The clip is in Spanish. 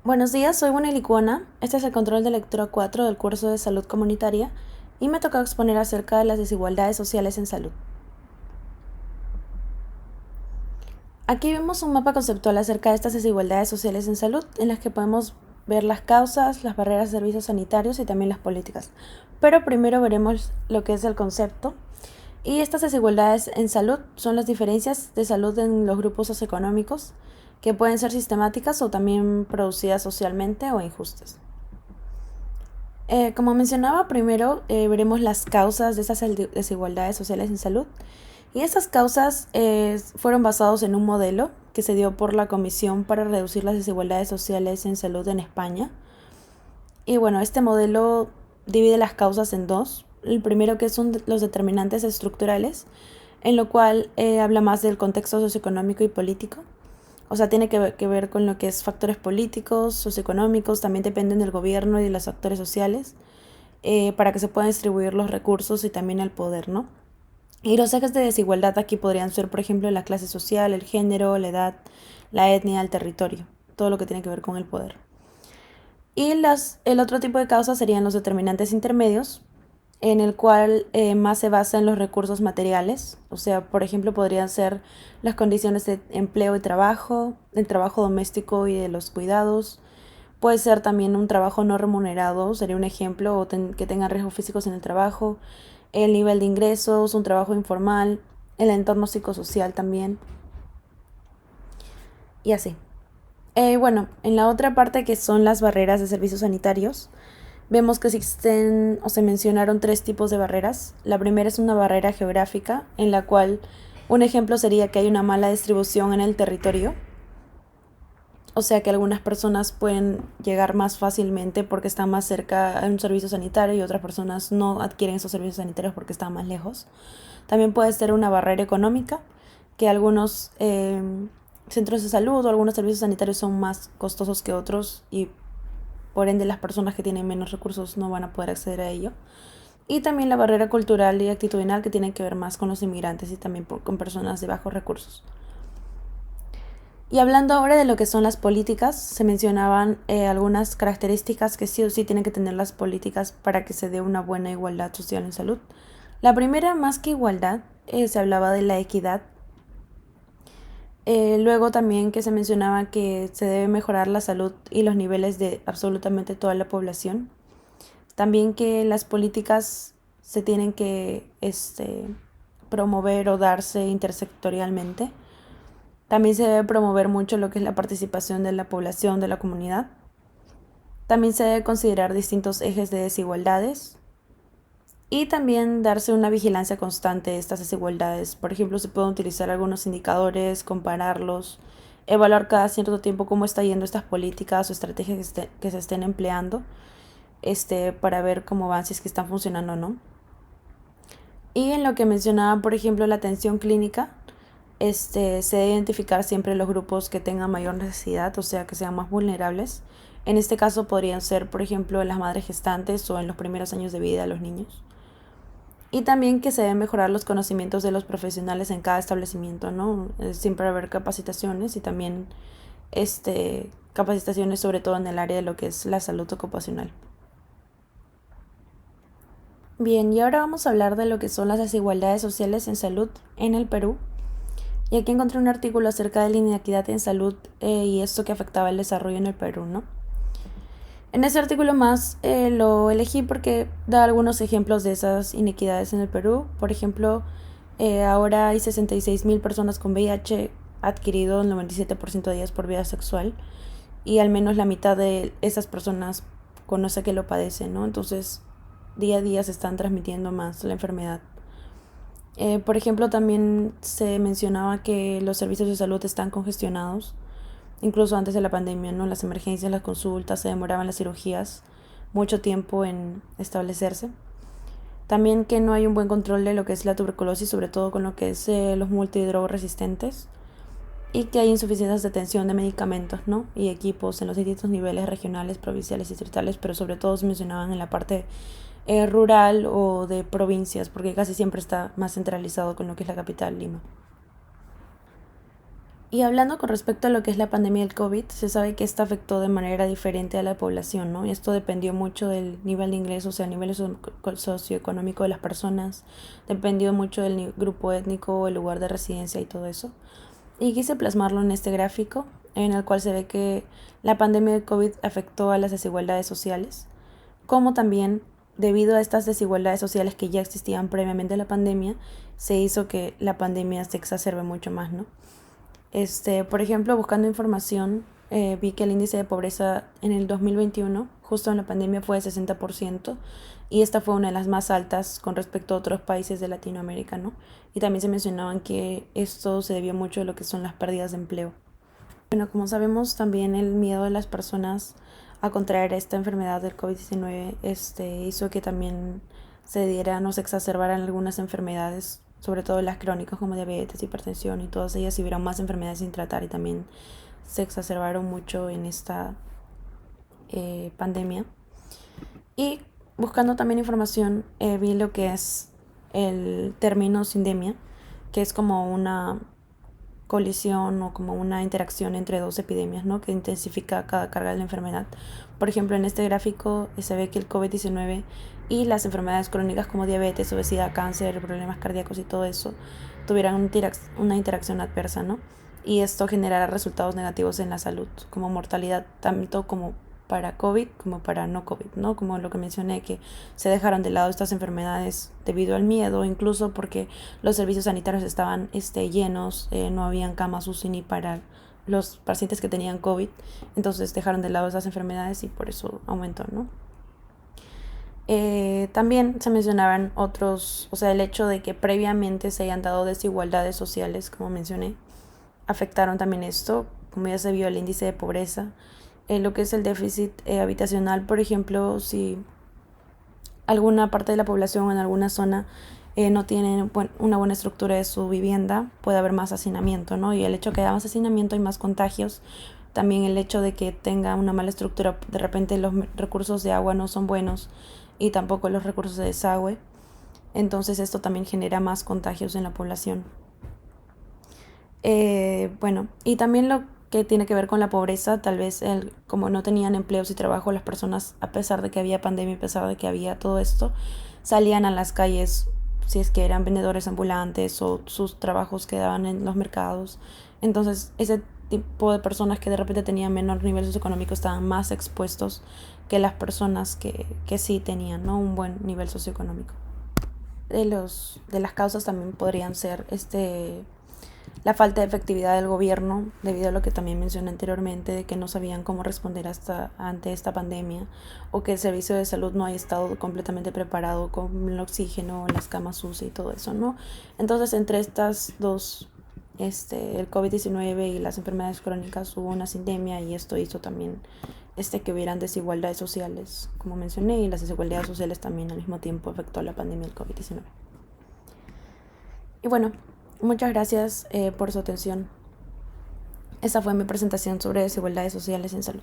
Buenos días, soy Buena Licuana. Este es el control de lectura 4 del curso de salud comunitaria y me toca exponer acerca de las desigualdades sociales en salud. Aquí vemos un mapa conceptual acerca de estas desigualdades sociales en salud, en las que podemos ver las causas, las barreras de servicios sanitarios y también las políticas. Pero primero veremos lo que es el concepto. Y estas desigualdades en salud son las diferencias de salud en los grupos socioeconómicos, que pueden ser sistemáticas o también producidas socialmente o injustas. Como mencionaba primero, veremos las causas de esas desigualdades sociales en salud. Y estas causas fueron basados en un modelo que se dio por la Comisión para Reducir las Desigualdades Sociales en Salud en España. Y bueno, este modelo divide las causas en dos. El primero, que son los determinantes estructurales, en lo cual habla más del contexto socioeconómico y político. O sea, tiene que ver con lo que es factores políticos, socioeconómicos, también dependen del gobierno y de los actores sociales, para que se puedan distribuir los recursos y también el poder, ¿no? Y los ejes de desigualdad aquí podrían ser, por ejemplo, la clase social, el género, la edad, la etnia, el territorio, todo lo que tiene que ver con el poder. Y el otro tipo de causas serían los determinantes intermedios, en el cual más se basa en los recursos materiales. O sea, por ejemplo, podrían ser las condiciones de empleo y trabajo, el trabajo doméstico y de los cuidados. Puede ser también un trabajo no remunerado, sería un ejemplo, o que tengan riesgos físicos en el trabajo, el nivel de ingresos, un trabajo informal, el entorno psicosocial también, y así. Bueno, en la otra parte, que son las barreras de servicios sanitarios, vemos que existen o se mencionaron tres tipos de barreras. La primera es una barrera geográfica, en la cual un ejemplo sería que hay una mala distribución en el territorio. O sea que algunas personas pueden llegar más fácilmente porque están más cerca a un servicio sanitario y otras personas no adquieren esos servicios sanitarios porque están más lejos. También puede ser una barrera económica, que algunos centros de salud o algunos servicios sanitarios son más costosos que otros y por ende las personas que tienen menos recursos no van a poder acceder a ello. Y también la barrera cultural y actitudinal, que tiene que ver más con los inmigrantes y también con personas de bajos recursos. Y hablando ahora de lo que son las políticas, se mencionaban algunas características que sí o sí tienen que tener las políticas para que se dé una buena igualdad social en salud. La primera, más que igualdad, se hablaba de la equidad. Luego también que se mencionaba que se debe mejorar la salud y los niveles de absolutamente toda la población. También que las políticas se tienen que promover o darse intersectorialmente. También se debe promover mucho lo que es la participación de la población, de la comunidad. También se debe considerar distintos ejes de desigualdades y también darse una vigilancia constante de estas desigualdades. Por ejemplo, se pueden utilizar algunos indicadores, compararlos, evaluar cada cierto tiempo cómo está yendo estas políticas o estrategias que se estén empleando, para ver cómo van, si es que están funcionando o no. Y en lo que mencionaba, por ejemplo, la atención clínica, se debe identificar siempre los grupos que tengan mayor necesidad, o sea, que sean más vulnerables. En este caso podrían ser, por ejemplo, las madres gestantes o en los primeros años de vida de los niños. Y también que se deben mejorar los conocimientos de los profesionales en cada establecimiento, ¿no? Siempre haber capacitaciones y también capacitaciones sobre todo en el área de lo que es la salud ocupacional. Bien, y ahora vamos a hablar de lo que son las desigualdades sociales en salud en el Perú. Y aquí encontré un artículo acerca de la inequidad en salud y esto que afectaba el desarrollo en el Perú, ¿no? En ese artículo más lo elegí porque da algunos ejemplos de esas inequidades en el Perú. Por ejemplo, ahora hay 66.000 personas con VIH adquirido, el 97% de ellas por vía sexual, y al menos la mitad de esas personas conoce que lo padecen, ¿no? Entonces, día a día se están transmitiendo más la enfermedad. Por ejemplo, también se mencionaba que los servicios de salud están congestionados, incluso antes de la pandemia, ¿no? Las emergencias, las consultas, se demoraban las cirugías, mucho tiempo en establecerse. También que no hay un buen control de lo que es la tuberculosis, sobre todo con lo que es los multidrogoresistentes, y que hay insuficiencias de atención de medicamentos, ¿no? Y equipos en los distintos niveles regionales, provinciales y distritales, pero sobre todo se mencionaban en la parte rural o de provincias, porque casi siempre está más centralizado con lo que es la capital, Lima. Y hablando con respecto a lo que es la pandemia del COVID, se sabe que esta afectó de manera diferente a la población, ¿no? Y esto dependió mucho del nivel de ingresos, o sea, el nivel socioeconómico de las personas, dependió mucho del grupo étnico, el lugar de residencia y todo eso. Y quise plasmarlo en este gráfico, en el cual se ve que la pandemia del COVID afectó a las desigualdades sociales, como también debido a estas desigualdades sociales que ya existían previamente a la pandemia, se hizo que la pandemia se exacerbe mucho más, ¿no? Por ejemplo, buscando información, vi que el índice de pobreza en el 2021, justo en la pandemia, fue de 60%, y esta fue una de las más altas con respecto a otros países de Latinoamérica, ¿no? Y también se mencionaban que esto se debió mucho a lo que son las pérdidas de empleo. Bueno, como sabemos, también el miedo de las personas a contraer esta enfermedad del COVID-19 hizo que también se dieran o se exacerbaran algunas enfermedades, sobre todo las crónicas como diabetes, hipertensión y todas ellas, y hubieron más enfermedades sin tratar y también se exacerbaron mucho en esta pandemia. Y buscando también información, vi lo que es el término sindemia, que es como una colisión o como una interacción entre dos epidemias, ¿no? Que intensifica cada carga de la enfermedad. Por ejemplo, en este gráfico se ve que el COVID-19 y las enfermedades crónicas como diabetes, obesidad, cáncer, problemas cardíacos y todo eso tuvieran una interacción adversa, ¿no? Y esto generará resultados negativos en la salud, como mortalidad, tanto como para COVID como para no COVID, ¿no? Como lo que mencioné, que se dejaron de lado estas enfermedades debido al miedo, incluso porque los servicios sanitarios estaban llenos, no habían camas UCI ni para los pacientes que tenían COVID, entonces dejaron de lado esas enfermedades y por eso aumentó, ¿no? También se mencionaban otros, o sea, el hecho de que previamente se hayan dado desigualdades sociales, como mencioné, afectaron también esto, como ya se vio el índice de pobreza, lo que es el déficit habitacional, por ejemplo, si alguna parte de la población en alguna zona no tiene una buena estructura de su vivienda, puede haber más hacinamiento, ¿no? Y el hecho de que haya más hacinamiento y más contagios, también el hecho de que tenga una mala estructura, de repente los recursos de agua no son buenos y tampoco los recursos de desagüe, entonces esto también genera más contagios en la población. Bueno, y también lo que tiene que ver con la pobreza, tal vez como no tenían empleos y trabajo, las personas, a pesar de que había pandemia, a pesar de que había todo esto, salían a las calles, si es que eran vendedores ambulantes o sus trabajos quedaban en los mercados. Entonces, ese tipo de personas que de repente tenían menor nivel socioeconómico estaban más expuestos que las personas que sí tenían, ¿no? Un buen nivel socioeconómico. De las causas también podrían ser la falta de efectividad del gobierno, debido a lo que también mencioné anteriormente, de que no sabían cómo responder ante esta pandemia, o que el servicio de salud no haya estado completamente preparado con el oxígeno, las camas UCI y todo eso, ¿no? Entonces, entre estas dos, el COVID-19 y las enfermedades crónicas, hubo una sindemia, y esto hizo también que hubieran desigualdades sociales, como mencioné, y las desigualdades sociales también al mismo tiempo afectó a la pandemia del COVID-19. Y bueno, muchas gracias por su atención. Esta fue mi presentación sobre desigualdades sociales en salud.